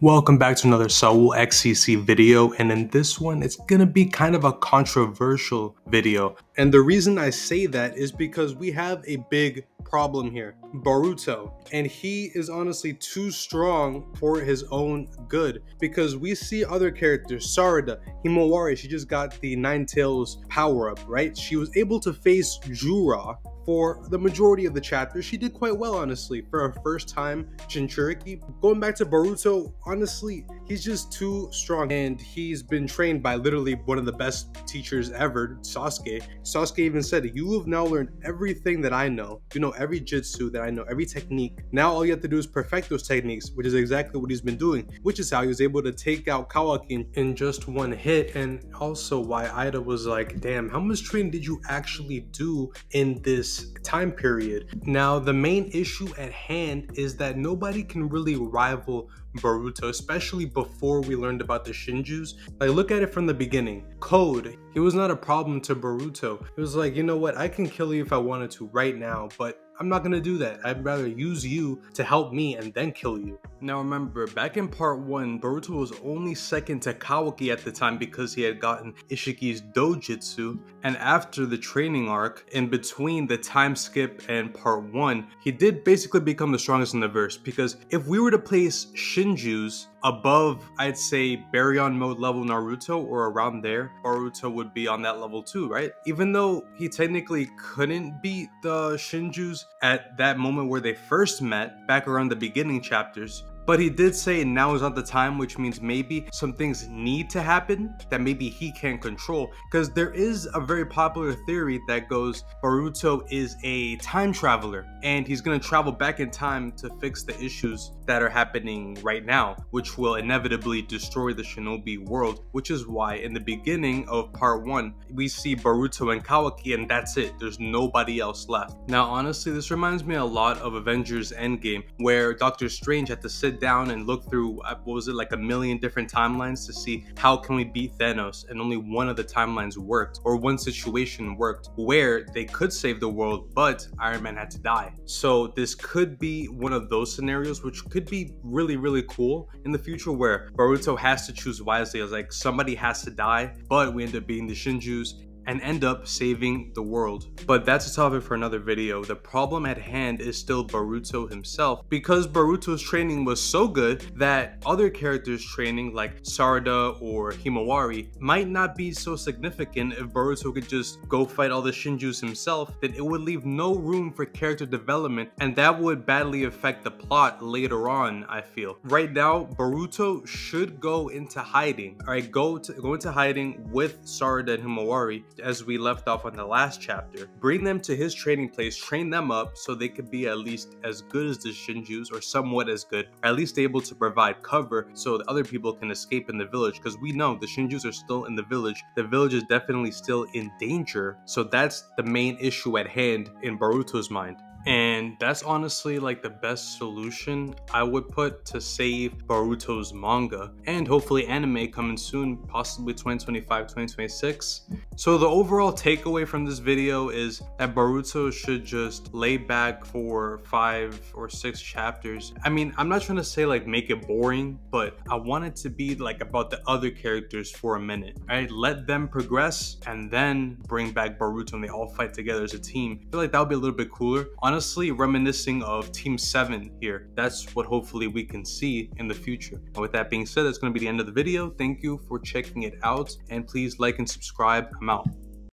Welcome back to another Saul XCC video, and in this one it's gonna be kind of a controversial video. And the reason I say that is because we have a big problem here. Boruto, and he is honestly too strong for his own good, because we see other characters, Sarada, Himawari, she just got the Nine Tails power up, right? She was able to face Jura for the majority of the chapter. She did quite well, honestly, for her first time Jinchuriki. Going back to Boruto, honestly, he's just too strong, and he's been trained by literally one of the best teachers ever, Sasuke. Sasuke even said, "You have now learned everything that I know. You know every jutsu that I know, every technique. Now all you have to do is perfect those techniques," which is exactly what he's been doing, which is how he was able to take out Kawaki in just one hit. And also why Ida was like, damn, how much training did you actually do in this time period? Now, the main issue at hand is that nobody can really rival Boruto, especially before we learned about the Shinjus. Like, look at it from the beginning. Code, he was not a problem to Boruto. It was like, you know what, I can kill you if I wanted to right now, but I'm not gonna do that. I'd rather use you to help me and then kill you. Now remember, back in part 1, Boruto was only second to Kawaki at the time because he had gotten Ishiki's dojutsu, and after the training arc, in between the time skip and part 1, he did basically become the strongest in the verse, because if we were to place Shinjus above, I'd say, Baryon mode level Naruto or around there, Boruto would be on that level too, right? Even though he technically couldn't beat the Shinjus at that moment where they first met, back around the beginning chapters, but he did say now is not the time, which means maybe some things need to happen that maybe he can't control. Because there is a very popular theory that goes Boruto is a time traveler, and he's going to travel back in time to fix the issues that are happening right now, which will inevitably destroy the shinobi world, which is why in the beginning of part 1, we see Boruto and Kawaki, and that's it. There's nobody else left. Now, honestly, this reminds me a lot of Avengers Endgame, where Doctor Strange had to sit down and look through, what was it, like a million different timelines to see how can we beat Thanos, and only one of the timelines worked, or one situation worked where they could save the world, but Iron Man had to die. So this could be one of those scenarios, which could be really, really cool in the future, where Boruto has to choose wisely. As like, somebody has to die, but we end up being the Shinjus and end up saving the world. But that's a topic for another video. The problem at hand is still Boruto himself, because Boruto's training was so good that other characters' training, like Sarada or Himawari, might not be so significant. If Boruto could just go fight all the Shinjus himself, then it would leave no room for character development, and that would badly affect the plot later on, I feel. Right now, Boruto should go into hiding. Alright, go into hiding with Sarada and Himawari, as we left off on the last chapter. Bring them to his training place, train them up so they could be at least as good as the Shinjus, or somewhat as good, or at least able to provide cover so that other people can escape in the village, because we know the Shinjus are still in the village. The village is definitely still in danger, so that's the main issue at hand in Boruto's mind. And that's honestly like the best solution I would put to save Boruto's manga, and hopefully anime coming soon, possibly 2025, 2026. So the overall takeaway from this video is that Boruto should just lay back for 5 or 6 chapters. I mean, I'm not trying to say like make it boring, but I want it to be like about the other characters for a minute. Alright, let them progress and then bring back Boruto and they all fight together as a team. I feel like that would be a little bit cooler. Honestly, reminiscing of Team 7 here. That's what hopefully we can see in the future. And with that being said, that's going to be the end of the video. Thank you for checking it out, and please like and subscribe. I'm out.